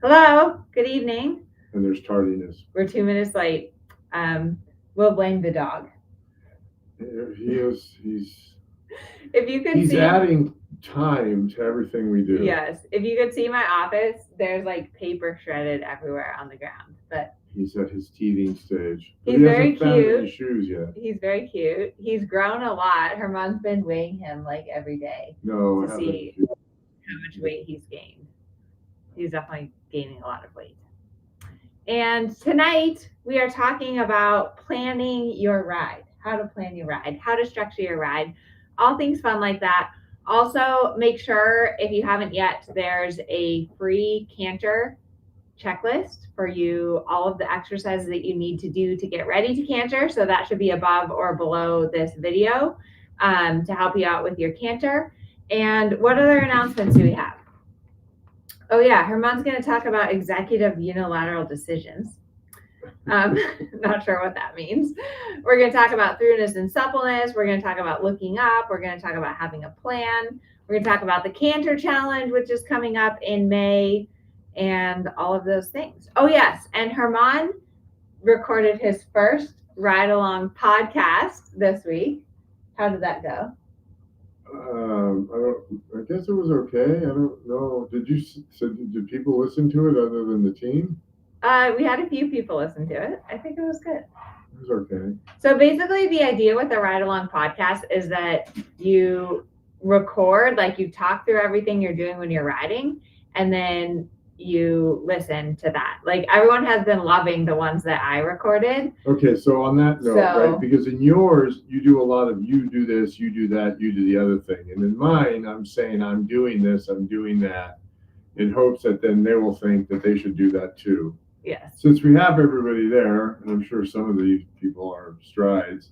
Hello, good evening. And there's tardiness. We're 2 minutes late. We'll blame the dog. He's If you could he's see, adding time to everything we do. yes, if you could see my office, there's like paper shredded everywhere on the ground. But He's at his teething stage. But he's he very hasn't found cute. any shoes yet. He's very cute. He's grown a lot. Her mom's been weighing him like every day No, I to haven't. see how much weight he's gained. He's definitely gaining a lot of weight. And tonight we are talking about planning your ride, how to plan your ride, how to structure your ride, all things fun like that. Also, make sure if you haven't yet, there's a free canter checklist for you, all of the exercises that you need to do to get ready to canter. So that should be above or below this video to help you out with your canter. And what other announcements do we have? Oh yeah, Herman's going to talk about executive unilateral decisions. Not sure what that means. We're going to talk about throughness and suppleness. We're going to talk about looking up. We're going to talk about having a plan. We're going to talk about the Canter Challenge, which is coming up in May, and all of those things. Oh yes, and Herman recorded his first ride along podcast this week. How did that go? I guess it was okay. I don't know. Did people listen to it other than the team? We had a few people listen to it. I think it was good. It was okay. So basically, the idea with the ride along podcast is that you record, like you talk through everything you're doing when you're riding, and then you listen to that. Like everyone has been loving the ones that I recorded. Okay, so on that note, right? Because in yours, you do a lot of you do this, you do that, you do the other thing. And in mine, I'm saying I'm doing this, I'm doing that, in hopes that then they will think that they should do that too. Yes. Since we have everybody there, and I'm sure some of these people are strides.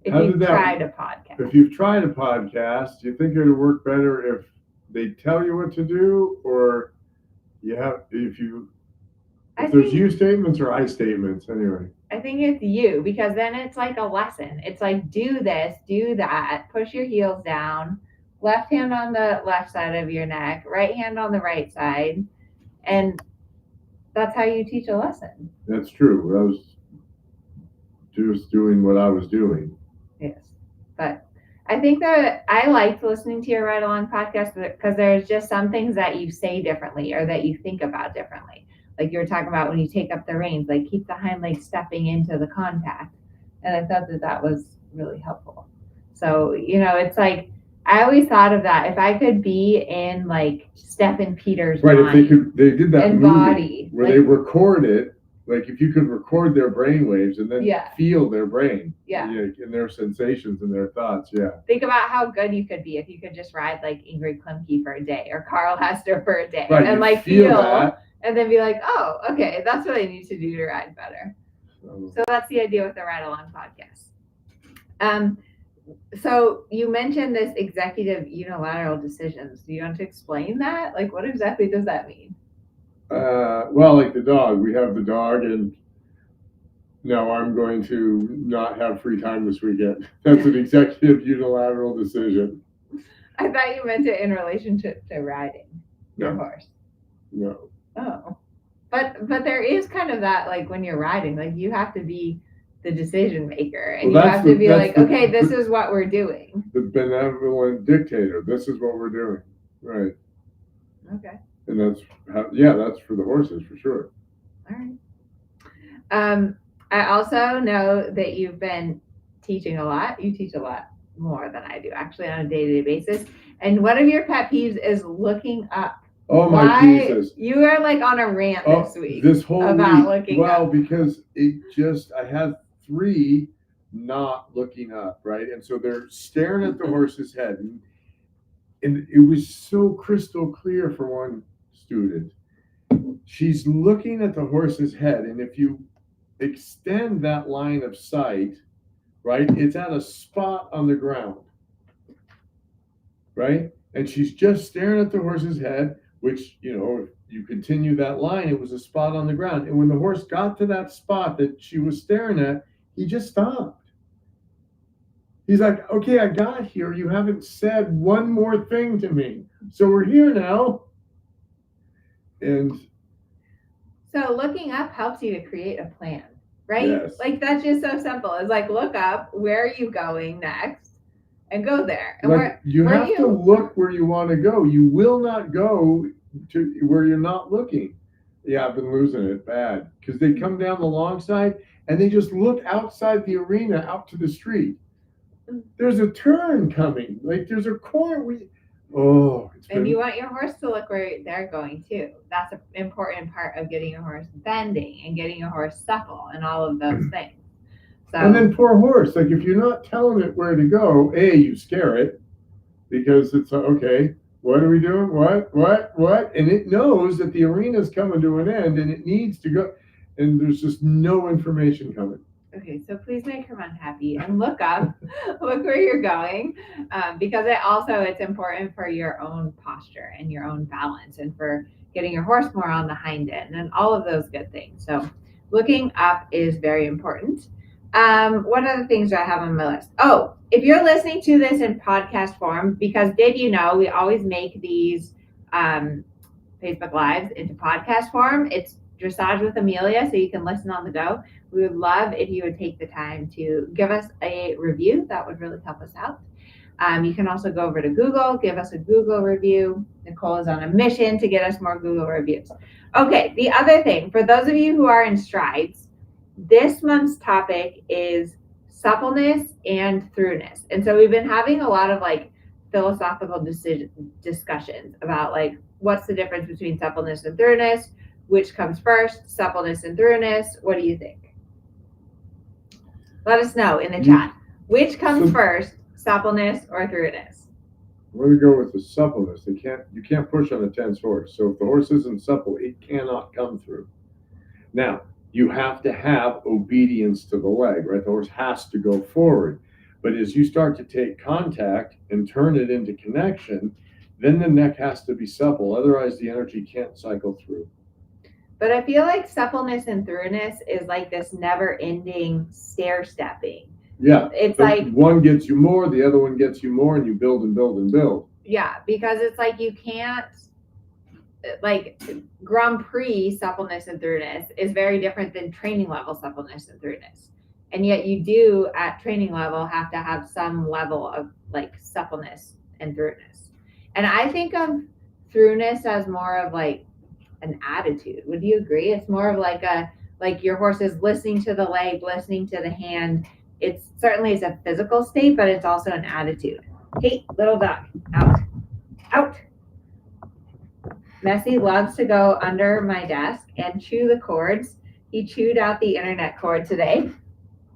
If you've tried a podcast. If you've tried a podcast, do you think it would work better if they tell you what to do, or if there's you statements or I statements anyway? I think it's you, because then it's like a lesson. It's like, do this, do that, push your heels down, left hand on the left side of your neck, right hand on the right side. And that's how you teach a lesson. That's true. I was just doing what I was doing. Yes. But I think that I liked listening to your ride along podcast because there's just some things that you say differently or that you think about differently. Like you were talking about when you take up the reins, like keep the hind leg stepping into the contact. And I thought that was really helpful. So, it's like, I always thought of that. If I could be in like Stephen Peters' right, mind, if they did that and movie body, where they record it, like if you could record their brain waves and then feel their brain, and their sensations and their thoughts, Think about how good you could be if you could just ride like Ingrid Klimke for a day or Carl Hester for a day, right, and like feel that. And then be like, oh, okay, that's what I need to do to ride better. So that's the idea with the Ride Along podcast. So you mentioned this executive unilateral decisions. Do you want to explain that? Like, what exactly does that mean? Well, like the dog. We have the dog, and no, I'm going to not have free time this weekend. That's an executive unilateral decision. I thought you meant it in relationship to riding your horse. No. Oh. But there is kind of that, like when you're riding, like you have to be the decision maker, and you have to be like, okay, this is what we're doing. The benevolent dictator. This is what we're doing. Right. Okay. And that's for the horses for sure. All right. I also know that you've been teaching a lot. You teach a lot more than I do, actually, on a day-to-day basis. And one of your pet peeves is looking up. Oh my Jesus! You are like on a rant this week. This whole about week. Looking up. Well, because I had 3 not looking up, right? And so they're staring at the horse's head, and it was so crystal clear for one student. She's looking at the horse's head, and if you extend that line of sight, right, it's at a spot on the ground, right? And she's just staring at the horse's head, which, if you continue that line, it was a spot on the ground. And when the horse got to that spot that she was staring at, he just stopped. He's like, okay, I got here. You haven't said one more thing to me. So we're here now. And So looking up helps you to create a plan, right? Yes. Like that's just so simple. It's like look up where are you going next and go there. And Like you where have do to look where you want to go. You will not go to where you're not looking. Yeah, I've been losing it bad because they come down the long side and they just look outside the arena out to the street. There's a turn coming. Like there's a corner. And you want your horse to look where they're going too. That's an important part of getting your horse bending and getting your horse supple and all of those things. So, and then poor horse, like if you're not telling it where to go, you scare it because it's okay. What are we doing? What? And it knows that the arena's coming to an end and it needs to go. And there's just no information coming. Okay, so please make her unhappy and look up, look where you're going, because it's important for your own posture and your own balance and for getting your horse more on the hind end and all of those good things. So looking up is very important. What other things do I have on my list? Oh, if you're listening to this in podcast form, because did you know we always make these Facebook Lives into podcast form? It's Dressage with Amelia, so you can listen on the go. We would love if you would take the time to give us a review. That would really help us out. You can also go over to Google, give us a Google review. Nicole is on a mission to get us more Google reviews. Okay, the other thing, for those of you who are in strides, this month's topic is suppleness and throughness. And so we've been having a lot of like philosophical discussions about like what's the difference between suppleness and throughness, which comes first, suppleness and throughness. What do you think? Let us know in the chat. Which comes first, suppleness or throughness? We're going to go with the suppleness. You can't push on a tense horse. So if the horse isn't supple, it cannot come through. Now, you have to have obedience to the leg, right? The horse has to go forward. But as you start to take contact and turn it into connection, then the neck has to be supple. Otherwise, the energy can't cycle through. But I feel like suppleness and throughness is like this never-ending stair-stepping. Yeah. It's like one gets you more, the other one gets you more, and you build and build and build. Yeah, because it's like you can't, like Grand Prix suppleness and throughness is very different than training level suppleness and throughness. And yet you do at training level have to have some level of like suppleness and throughness. And I think of throughness as more of like an attitude. Would you agree? It's more of like your horse is listening to the leg, listening to the hand. It's certainly is a physical state, but it's also an attitude. Hey, little duck, out. Messi loves to go under my desk and chew the cords. He chewed out the internet cord today.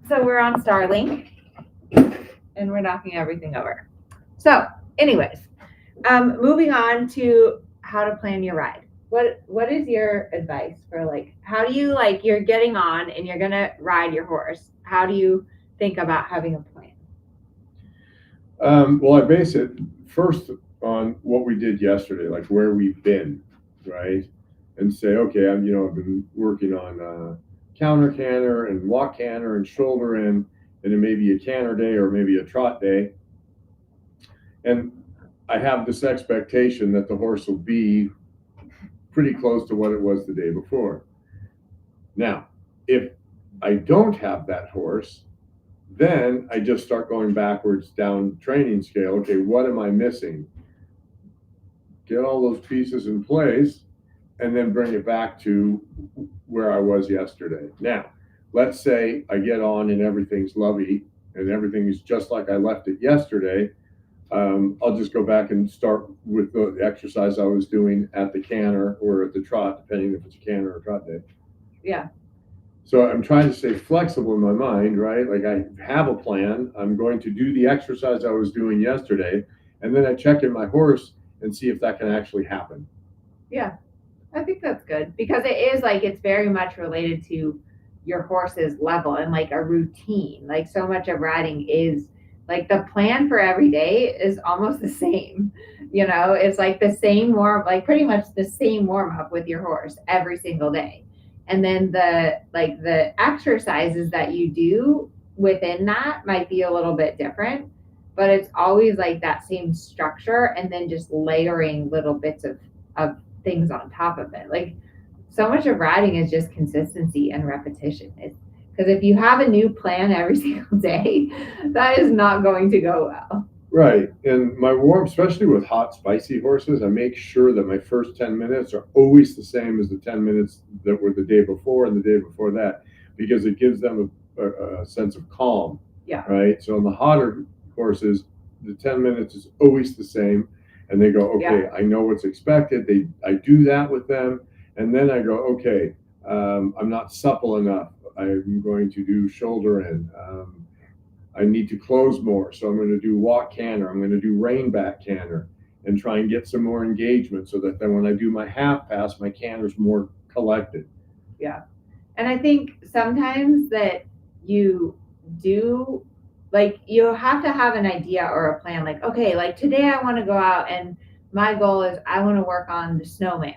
So we're on Starlink and we're knocking everything over. So anyways, moving on to how to plan your ride. What is your advice for like, how do you like, you're getting on and you're going to ride your horse. How do you think about having a plan? Well, I base it first on what we did yesterday, like where we've been, right? And say, okay, I've been working on counter canter and walk canter and shoulder in, and it may be a canter day or maybe a trot day. And I have this expectation that the horse will be pretty close to what it was the day before. Now, if I don't have that horse, then I just start going backwards down the training scale. Okay, what am I missing? Get all those pieces in place and then bring it back to where I was yesterday. Now, let's say I get on and everything's lovey and everything is just like I left it yesterday. I'll just go back and start with the exercise I was doing at the canter or at the trot, depending if it's a canter or trot day. Yeah. So I'm trying to stay flexible in my mind, right? Like I have a plan. I'm going to do the exercise I was doing yesterday, and then I check in my horse and see if that can actually happen. Yeah, I think that's good because it is like it's very much related to your horse's level and like a routine. Like so much of riding is like the plan for every day is almost the same. It's like the same like pretty much the same warm up with your horse every single day. And then the exercises that you do within that might be a little bit different, but it's always like that same structure and then just layering little bits of things on top of it. Like so much of riding is just consistency and repetition. Because if you have a new plan every single day, that is not going to go well. Right. And my warm, especially with hot, spicy horses, I make sure that my first 10 minutes are always the same as the 10 minutes that were the day before and the day before that, because it gives them a sense of calm. Yeah. Right. So on the hotter horses, the 10 minutes is always the same. And they go, okay, I know what's expected. I do that with them. And then I go, okay, I'm not supple enough. I'm going to do shoulder in. I need to close more, so I'm going to do walk canter. I'm going to do rein back canter and try and get some more engagement so that then when I do my half pass, my canter's more collected. Yeah. And I think sometimes that you do, like, you have to have an idea or a plan. Like, okay, like today I want to go out and my goal is I want to work on the snowman.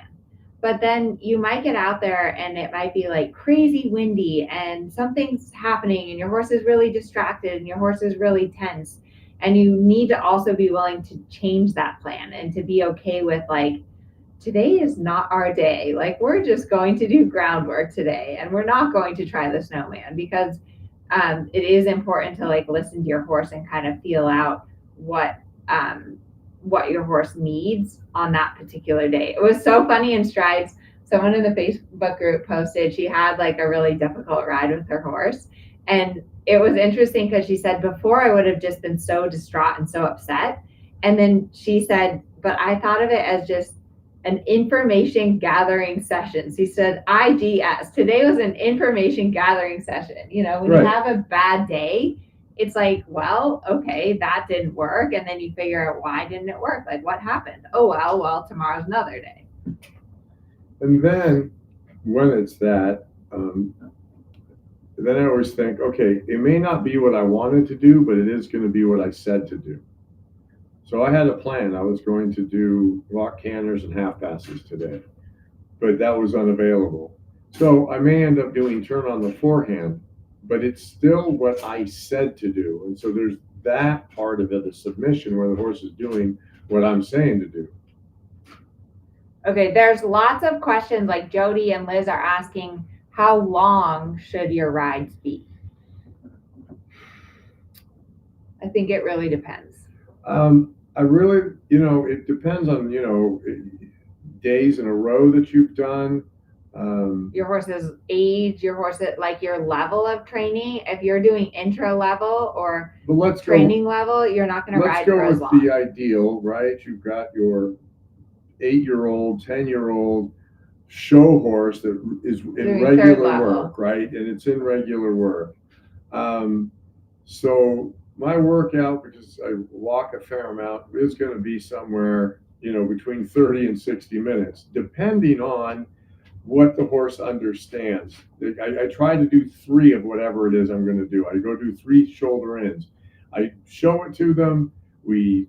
But then you might get out there and it might be like crazy windy and something's happening and your horse is really distracted and your horse is really tense. And you need to also be willing to change that plan and to be okay with like, today is not our day. Like we're just going to do groundwork today and we're not going to try the snowman because it is important to like listen to your horse and kind of feel out what your horse needs on that particular day. It was so funny in Strides. Someone in the Facebook group posted she had like a really difficult ride with her horse. And it was interesting because she said, before I would have just been so distraught and so upset. And then she said, but I thought of it as just an information gathering session. She said, IGS. Today was an information gathering session. You know, when you have a bad day, it's like, well, okay, that didn't work. And then you figure out why didn't it work? Like what happened? Oh, well, tomorrow's another day. And then when it's that, then I always think, okay, it may not be what I wanted to do, but it is going to be what I said to do. So I had a plan. I was going to do walk canters and half passes today, but that was unavailable. So I may end up doing turn on the forehand, but it's still what I said to do. And so there's that part of it, the submission, where the horse is doing what I'm saying to do. Okay, there's lots of questions like Jody and Liz are asking, how long should your rides be? I think it really depends. I really, it depends on, days in a row that you've done. Your horse's age, your level of training. If you're doing intro level or training level, you're not going to ride for as long. Let's go with the ideal, right? You've got your 8-year-old, 10-year-old show horse that is in regular work, right? And it's in regular work. So my workout, because I walk a fair amount, is going to be somewhere, between 30 and 60 minutes, depending on what the horse understands. I try to do 3 of whatever it is I'm going to do. I go do 3 shoulder ins. I show it to them. We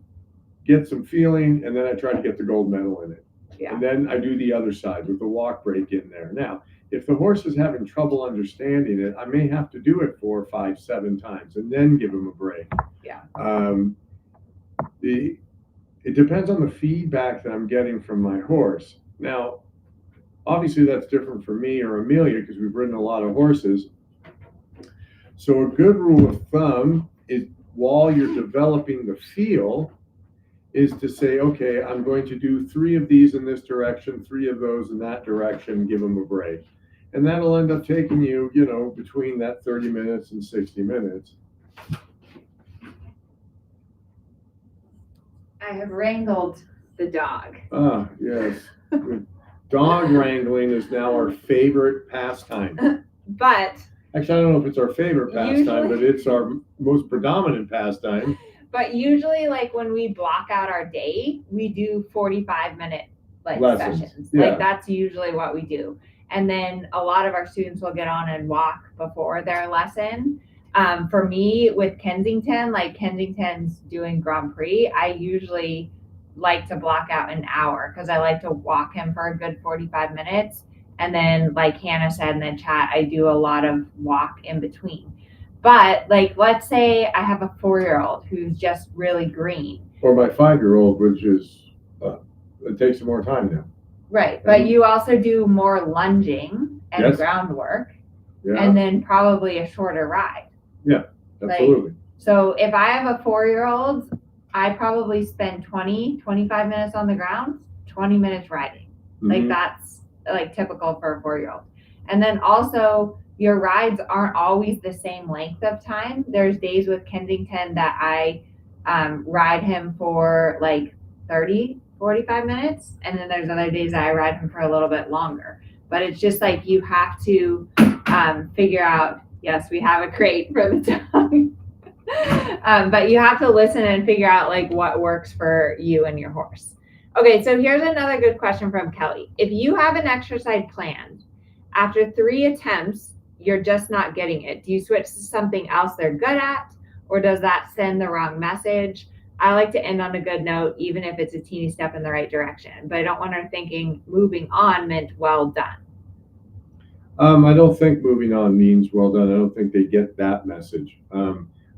get some feeling, and then I try to get the gold medal in it. Yeah. And then I do the other side with the walk break in there. Now, if the horse is having trouble understanding it, I may have to do it 4, 5, 7 times and then give him a break. Yeah. It depends on the feedback that I'm getting from my horse. Now, obviously that's different for me or Amelia because we've ridden a lot of horses. So a good rule of thumb is while you're developing the feel is to say, okay, I'm going to do 3 of these in this direction, 3 of those in that direction, give them a break. And that'll end up taking you, between that 30 minutes and 60 minutes. I have wrangled the dog. Ah, yes. Dog wrangling is now our favorite pastime. But actually, I don't know if it's our favorite pastime, but it's our most predominant pastime. But usually, like when we block out our day, we do 45-minute sessions. Yeah. Like that's usually what we do. And then a lot of our students will get on and walk before their lesson. For me, with Kensington, like Kensington's doing Grand Prix, I usually like to block out an hour because I like to walk him for a good 45 minutes. And then, like Hannah said in the chat, I do a lot of walk in between. But like, let's say I have a 4-year-old who's just really green. Or my 5-year-old, which is, it takes some more time now. Right. But you also do more lunging and Yes. groundwork Yeah, and then probably a shorter ride. absolutely. So if I have a 4-year-old, I probably spend 25 minutes on the ground, 20 minutes riding. Like Mhm. that's like typical for a 4-year-old. And then also your rides aren't always the same length of time. There's days with Kensington that I ride him for like 30, 45 minutes. And then there's other days that I ride him for a little bit longer. But it's just like you have to figure out, yes, we have a crate for the dog. But you have to listen and figure out like what works for you and your horse. Okay, so here's another good question from Kelly. If you have an exercise planned, after 3 attempts, you're just not getting it. Do you switch to something else they're good at, or does that send the wrong message? I like to end on a good note, even if it's a teeny step in the right direction. But I don't want her thinking moving on meant well done. I don't think moving on means well done. I don't think they get that message.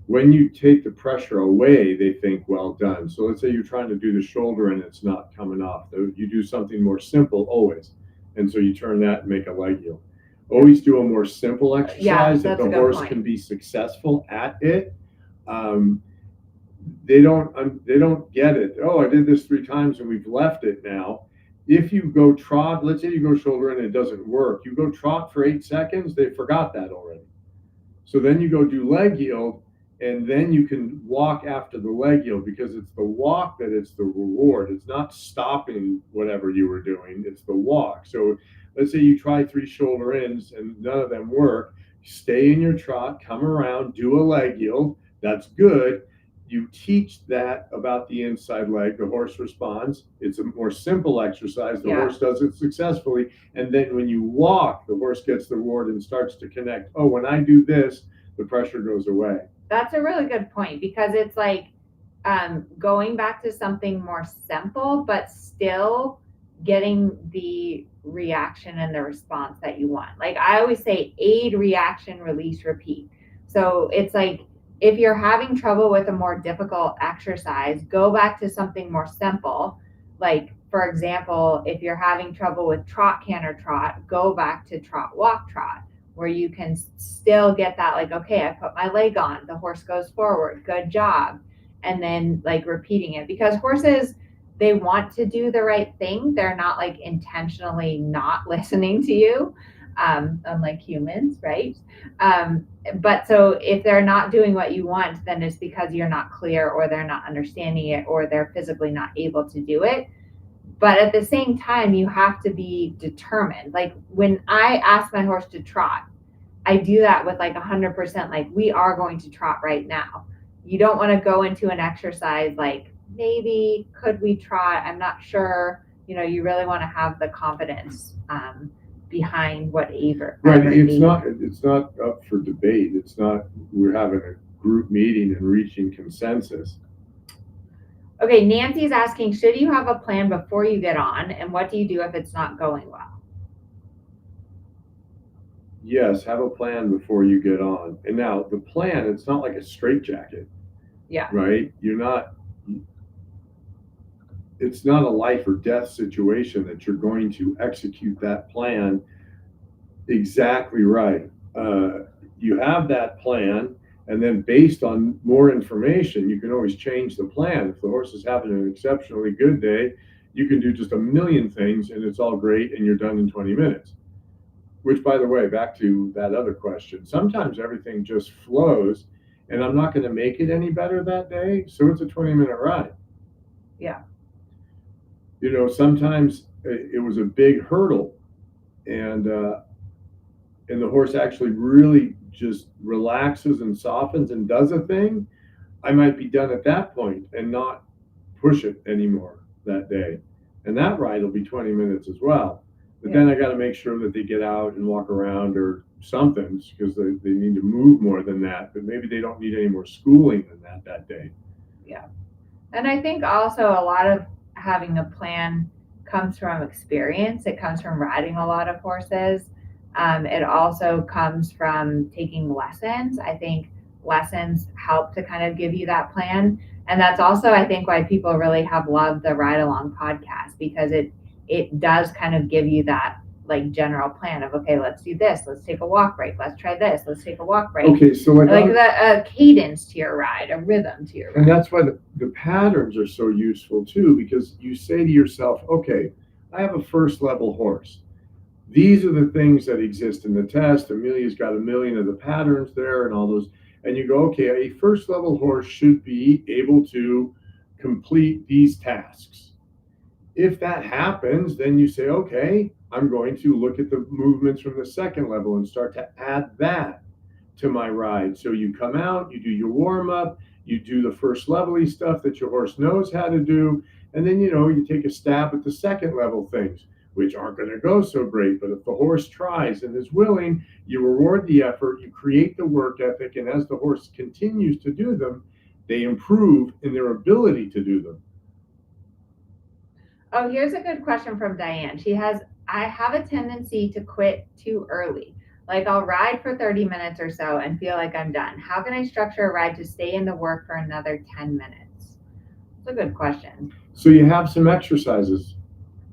When you take the pressure away, they think well done. So let's say you're trying to do the shoulder and it's not coming off. You do something more simple always. And so you turn that and make a leg yield. Always do a more simple exercise that the horse can be successful at it. They don't get it. Oh, I did this 3 times and we've left it now. If you go trot, let's say you go shoulder and it doesn't work, you go trot for 8 seconds, they forgot that already. So then you go do leg yield, and then you can walk after the leg yield, because it's the walk that is the reward. It's not stopping whatever you were doing, it's the walk. So let's say you try 3 shoulder ins and none of them work, stay in your trot, come around, do a leg yield. That's good. You teach that about the inside leg, the horse responds. It's a more simple exercise. The horse does it successfully. And then when you walk, the horse gets the reward and starts to connect. Oh, when I do this, the pressure goes away. That's a really good point, because it's like going back to something more simple, but still getting the reaction and the response that you want. Like I always say, aid, reaction, release, repeat. So it's like, if you're having trouble with a more difficult exercise, go back to something more simple. Like, for example, if you're having trouble with trot, canter, trot, go back to trot, walk, trot, where you can still get that, like, okay, I put my leg on, the horse goes forward, good job. And then like repeating it, because horses, they want to do the right thing. They're not like intentionally not listening to you, unlike humans, right? But so if they're not doing what you want, then it's because you're not clear, or they're not understanding it, or they're physically not able to do it. But at the same time, you have to be determined. Like when I ask my horse to trot, I do that with like 100%, like we are going to trot right now. You don't want to go into an exercise like, maybe could we trot? I'm not sure. You know, you really want to have the confidence behind whatever. Right. It's not up for debate. It's not, we're having a group meeting and reaching consensus. Okay, Nancy's asking, should you have a plan before you get on, and what do you do if it's not going well? Yes, have a plan before you get on. And now the plan, it's not like a straitjacket. Yeah. Right? It's not a life or death situation that you're going to execute that plan exactly right. You have that plan, and then based on more information, you can always change the plan. If the horse is having an exceptionally good day, you can do just a million things and it's all great and you're done in 20 minutes. Which, by the way, back to that other question, sometimes everything just flows and I'm not going to make it any better that day, so it's a 20-minute ride. Yeah. You know, sometimes it was a big hurdle, and the horse actually really just relaxes and softens and does a thing. I might be done at that point and not push it anymore that day. And that ride will be 20 minutes as well. But then I got to make sure that they get out and walk around or something, because they need to move more than that. But maybe they don't need any more schooling than that day. Yeah. And I think also a lot of having a plan comes from experience. It comes from riding a lot of horses. It also comes from taking lessons. I think lessons help to kind of give you that plan. And that's also, I think, why people really have loved the Ride Along podcast, because it it does kind of give you that like general plan of, okay, let's do this, let's take a walk break, let's try this, let's take a walk break. Okay, so like a cadence to your ride, a rhythm to your ride. And that's why the patterns are so useful too, because you say to yourself, okay, I have a first level horse. These are the things that exist in the test. Amelia's got a million of the patterns there and all those. And you go, okay, a first level horse should be able to complete these tasks. If that happens, then you say, okay, I'm going to look at the movements from the second level and start to add that to my ride. So you come out, you do your warm up, you do the first level-y stuff that your horse knows how to do, and then you take a stab at the second level things, which aren't going to go so great. But if the horse tries and is willing, you reward the effort, you create the work ethic, and as the horse continues to do them, they improve in their ability to do them. Oh, here's a good question from Diane. She has, I have a tendency to quit too early. Like I'll ride for 30 minutes or so and feel like I'm done. How can I structure a ride to stay in the work for another 10 minutes? It's a good question. So you have some exercises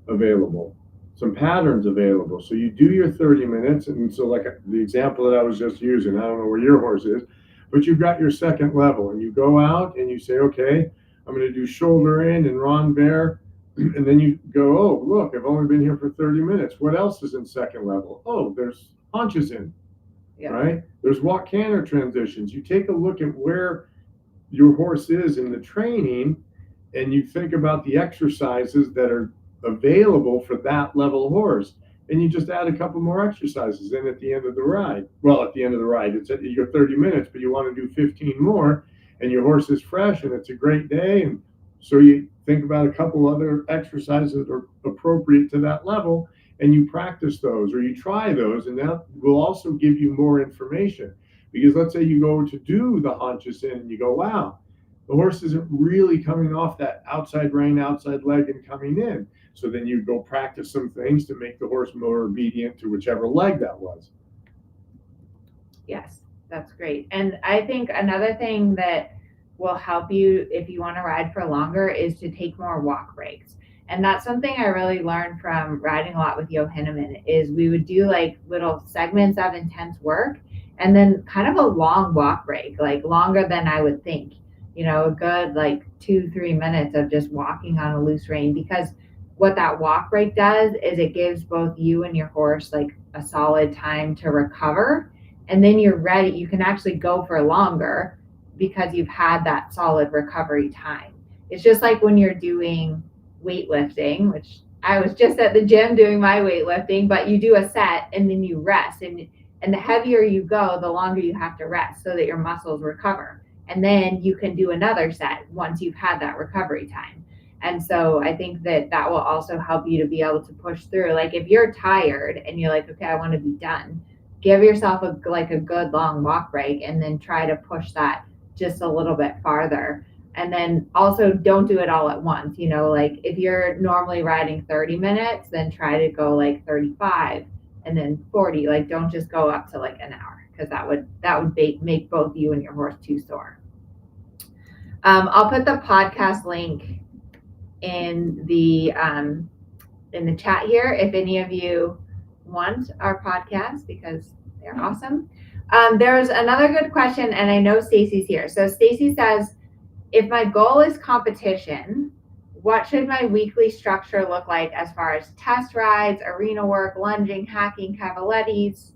available, some patterns available. So you do your 30 minutes. And so like the example that I was just using, I don't know where your horse is, but you've got your second level and you go out and you say, okay, I'm going to do shoulder in and renvers. And then you go, oh, look, I've only been here for 30 minutes. What else is in second level? Oh, there's haunches in, right? There's walk canter transitions. You take a look at where your horse is in the training and you think about the exercises that are available for that level horse. And you just add a couple more exercises in at the end of the ride. Well, at the end of the ride, you go 30 minutes, but you want to do 15 more and your horse is fresh and it's a great day. And so you think about a couple other exercises that are appropriate to that level and you practice those or you try those, and that will also give you more information. Because let's say you go to do the haunches in and you go, wow, the horse isn't really coming off that outside rein, outside leg and coming in. So then you go practice some things to make the horse more obedient to whichever leg that was. Yes, that's great. And I think another thing that will help you if you want to ride for longer is to take more walk breaks. And that's something I really learned from riding a lot with Yo Hinneman is we would do like little segments of intense work and then kind of a long walk break, like longer than I would think, a good like 2-3 minutes of just walking on a loose rein. Because what that walk break does is it gives both you and your horse like a solid time to recover. And then you're ready. You can actually go for longer because you've had that solid recovery time. It's just like when you're doing weightlifting, which I was just at the gym doing my weightlifting, but you do a set and then you rest. And the heavier you go, the longer you have to rest so that your muscles recover. And then you can do another set once you've had that recovery time. And so I think that will also help you to be able to push through. Like if you're tired and you're like, okay, I want to be done, give yourself a good long walk break and then try to push that just a little bit farther. And then also don't do it all at once. Like if you're normally riding 30 minutes, then try to go like 35 and then 40. Like don't just go up to like an hour because that would make both you and your horse too sore. I'll put the podcast link in the chat here if any of you want our podcast because they're awesome. There's another good question, and I know Stacy's here. So Stacy says, if my goal is competition, what should my weekly structure look like as far as test rides, arena work, lunging, hacking, cavalettis,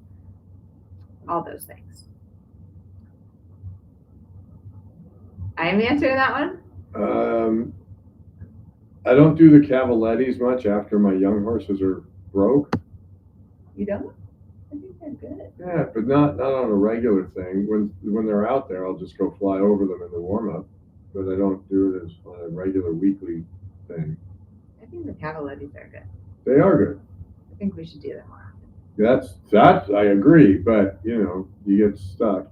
all those things? I am answering that one. I don't do the cavalettis much after my young horses are broke. You don't? I think they're good. Yeah, but not on a regular thing. When they're out there, I'll just go fly over them in the warm up. But I don't do it as on a regular weekly thing. I think the cavalettis are good. They are good. I think we should do them more. That I agree, but you get stuck.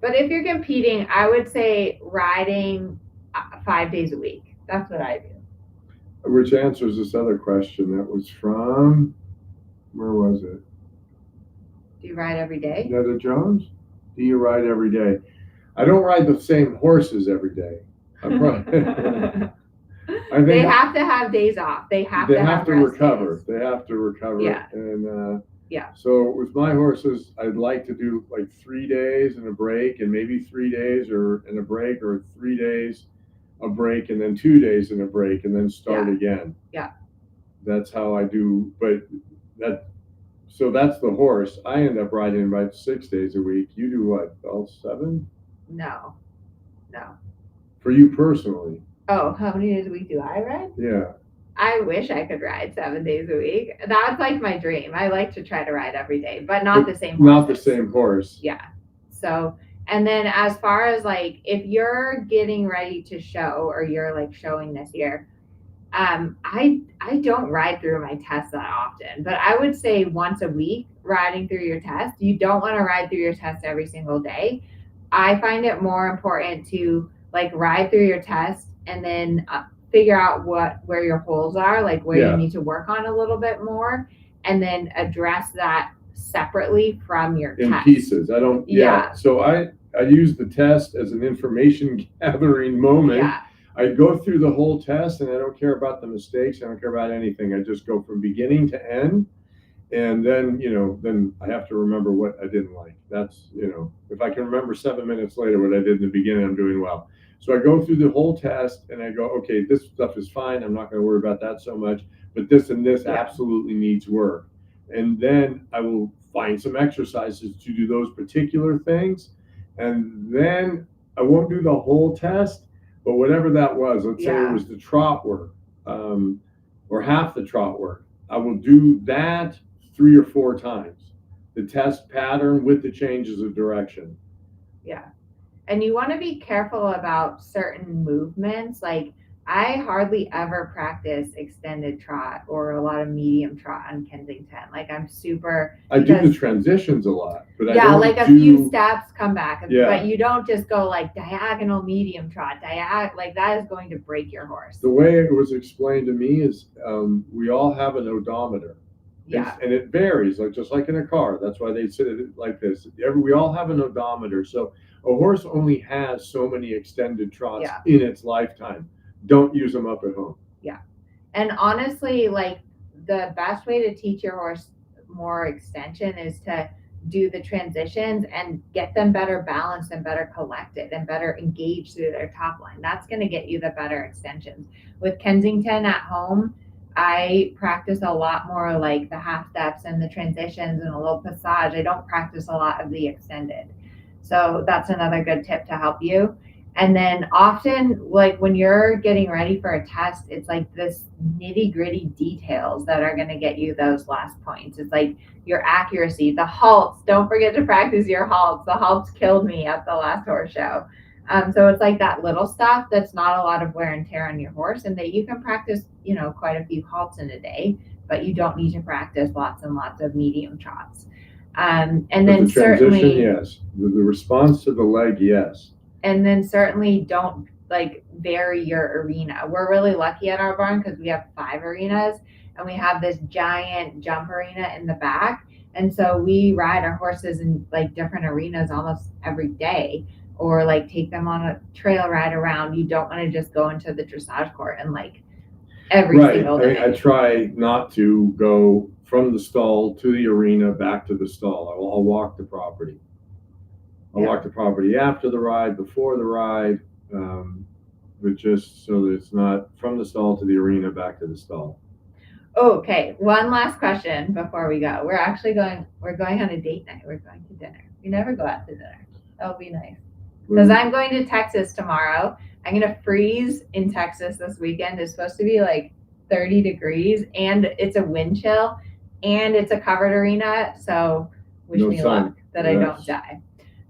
But if you're competing, I would say riding 5 days a week. That's what I do. Which answers this other question that was from, where was it? Do you ride every day? Netta Jones? Do you ride every day? I don't ride the same horses every day. I They think have to have days off. They have they to have have to rest recover. days. They have to recover. Yeah. And Yeah. so with my horses, I'd like to do like 3 days and a break, and maybe 3 days or and a break, or 3 days a break, and then 2 days and a break, and then start again. Yeah. That's how I do. But so that's the horse. I end up riding about 6 days a week. You do what? All 7? No. For you personally? Oh, how many days a week do I ride? Yeah. I wish I could ride 7 days a week. That's like my dream. I like to try to ride every day, but not the same horse. Not the same horse. Yeah. So, and then as far as like, if you're getting ready to show, or you're like showing this year, I don't ride through my tests that often, but I would say once a week riding through your test. You don't want to ride through your test every single day. I find it more important to like ride through your test and then figure out where your holes are, like where you need to work on a little bit more, and then address that separately from your in test. pieces. I don't. Yeah. So I use the test as an information gathering moment. Yeah. I go through the whole test, and I don't care about the mistakes. I don't care about anything. I just go from beginning to end, and then then I have to remember what I didn't like. That's if I can remember 7 minutes later what I did in the beginning, I'm doing well. So I go through the whole test, and I go, okay, this stuff is fine. I'm not going to worry about that so much, but this and this absolutely needs work. And then I will find some exercises to do those particular things, and then I won't do the whole test. But whatever that was, let's say it was the trot work, or half the trot work, I will do that 3 or 4 times. The test pattern with the changes of direction. Yeah. And you want to be careful about certain movements. Like I hardly ever practice extended trot or a lot of medium trot on Kensington. Like I'm super. I do the transitions a lot, but yeah, like a few steps, come back. Yeah. But you don't just go like diagonal medium trot. Like that is going to break your horse. The way it was explained to me is we all have an odometer. Yeah. And it varies, like just like in a car. That's why they said it like this. We all have an odometer. So a horse only has so many extended trots in its lifetime. Don't use them up at home. Yeah. And honestly, like the best way to teach your horse more extension is to do the transitions and get them better balanced and better collected and better engaged through their top line. That's going to get you the better extensions. With Kensington at home, I practice a lot more like the half steps and the transitions and a little passage. I don't practice a lot of the extended. So that's another good tip to help you. And then often, like when you're getting ready for a test, it's like this nitty gritty details that are going to get you those last points. It's like your accuracy, the halts. Don't forget to practice your halts. The halts killed me at the last horse show. So it's like that little stuff that's not a lot of wear and tear on your horse, and that you can practice, quite a few halts in a day, but you don't need to practice lots and lots of medium trots. And then the transition, certainly, yes. The response to the leg, yes. And then certainly don't like vary your arena. We're really lucky at our barn because we have 5 arenas, and we have this giant jump arena in the back. And so we ride our horses in like different arenas almost every day, or like take them on a trail ride around. You don't want to just go into the dressage court and like every single day. I try not to go from the stall to the arena back to the stall. I'll walk the property. I'll walk the property after the ride, before the ride, but just so that it's not from the stall to the arena back to the stall. Okay, one last question before we go. We're going on a date night. We're going to dinner. We never go out to dinner. That would be nice. Because I'm going to Texas tomorrow. I'm going to freeze in Texas this weekend. It's supposed to be like 30 degrees, and it's a wind chill, and it's a covered arena. So wish me luck that I don't die.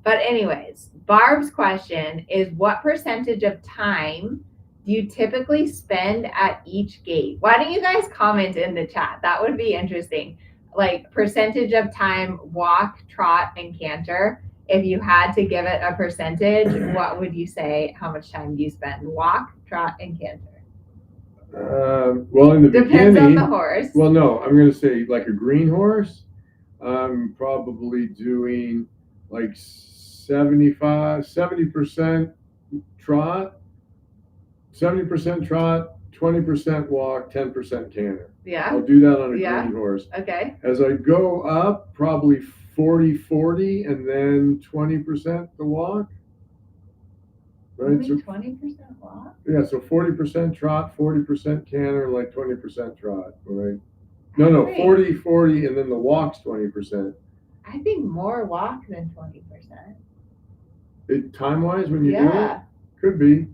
But anyways, Barb's question is, what percentage of time do you typically spend at each gait? Why don't you guys comment in the chat? That would be interesting. Like percentage of time, walk, trot, and canter. If you had to give it a percentage, what would you say? How much time do you spend? Walk, trot, and canter? Well, in the beginning, depends on the horse. Well, no, I'm going to say like a green horse. I'm probably doing like 70% trot, 70% trot, 20% walk, 10% canter. Yeah. I'll do that on a Yeah. green horse. Okay. As I go up, probably 40-40, and then 20% the walk. Right. Only So 20% walk. yeah, so 40% trot, 40% canter, like 20% trot. Right. No, Wait. 40-40, and then the walk's 20%. I think more walk than 20%. Time wise, when you do it, Yeah. could be.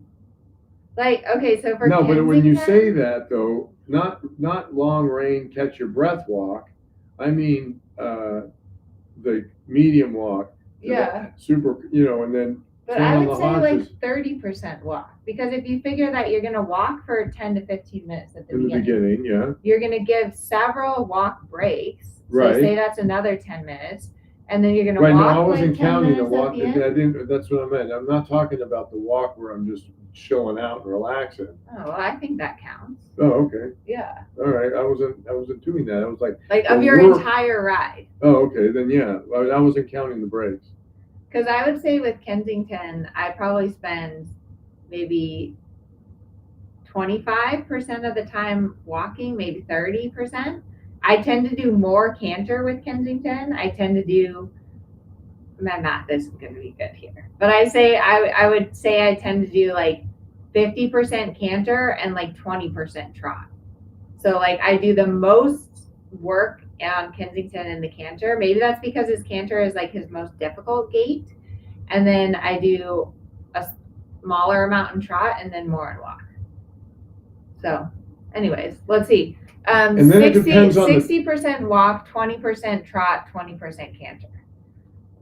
Like, okay, so for No, but when you Kensington- say that though, not long range, catch your breath walk. I mean the medium walk. Yeah. Super, and then. But turn I on would the say haunches like 30% walk, because if you figure that you're gonna walk for 10 to 15 minutes at the in the beginning, beginning, yeah. you're gonna give several walk breaks. So Right. say that's another 10 minutes, and then you're gonna Right. walk No, I wasn't like 10 counting the minutes walk. at the end. I didn't. That's what I meant. I'm not talking about the walk where I'm just chilling out and relaxing. Oh, well, I think that counts. Oh, okay. Yeah. All right. I wasn't doing that. I was like of your entire ride. Oh, okay. Then yeah. I wasn't counting the breaks. Because I would say with Kensington, I probably spend maybe 25% of the time walking, maybe 30%. I tend to do more canter with Kensington. I tend to do, my math isn't going to be good here, but I would say I tend to do like 50% canter and like 20% trot. So like I do the most work on Kensington in the canter. Maybe that's because his canter is like his most difficult gait. And then I do a smaller amount in trot and then more in walk. So anyways, let's see. And then 60, it depends on 60% walk, 20% trot, 20% canter.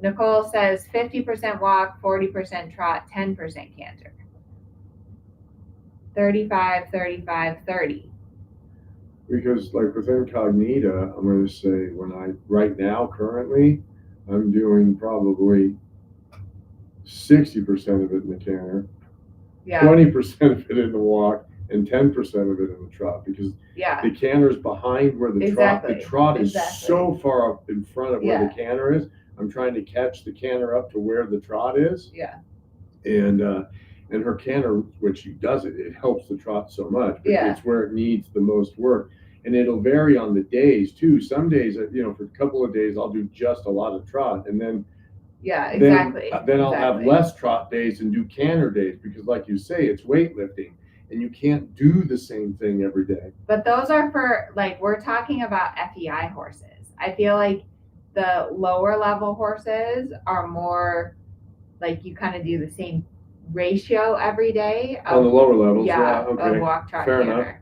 Nicole says 50% walk, 40% trot, 10% canter. 35, 35, 30. Because like with Incognita, I'm going to say right now, currently, I'm doing probably 60% of it in the canter, 20% of it in the walk, and 10% of it in the trot, because the canter is behind where the trot is so far up in front of where the canter is. I'm trying to catch the canter up to where the trot is. Yeah. And her canter, when she does it, it helps the trot so much. But Yeah. it's where it needs the most work. And it'll vary on the days too. Some days, for a couple of days, I'll do just a lot of trot, and then then I'll have less trot days and do canter days, because like you say, it's weightlifting and you can't do the same thing every day. But those are for, like, we're talking about FEI horses. I feel like the lower level horses are more like you kind of do the same ratio every day. On the lower levels, of walk, trot, fair canter. enough.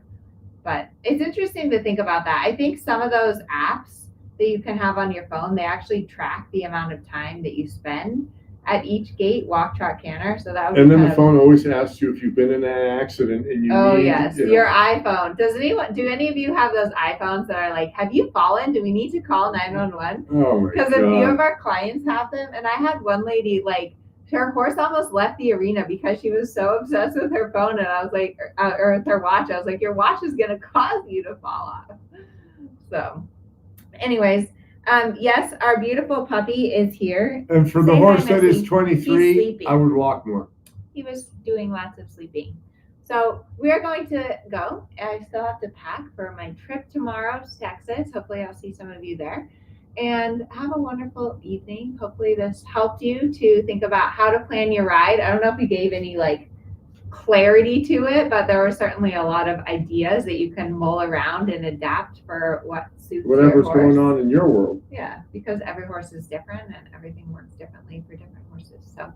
But it's interesting to think about that. I think some of those apps that you can have on your phone, they actually track the amount of time that you spend at each gait, walk, trot, canter. So that would and then the phone always asks you if you've been in an accident and you yes, your iPhone. Do any of you have those iPhones that are like, have you fallen? Do we need to call 911? Oh my God. Because a few of our clients have them, and I had one lady, like, her horse almost left the arena because she was so obsessed with her phone, and I was like, or with her watch. I was like, your watch is gonna cause you to fall off. So, anyways, yes, our beautiful puppy is here. And for the horse that is 23, I would walk more. He was doing lots of sleeping. So we are going to go. I still have to pack for my trip tomorrow to Texas. Hopefully I'll see some of you there. And have a wonderful evening. Hopefully this helped you to think about how to plan your ride. I don't know if we gave any like clarity to it, but there were certainly a lot of ideas that you can mull around and adapt for what suits whatever's your horse. going on in your world. Yeah, because every horse is different and everything works differently for different horses. So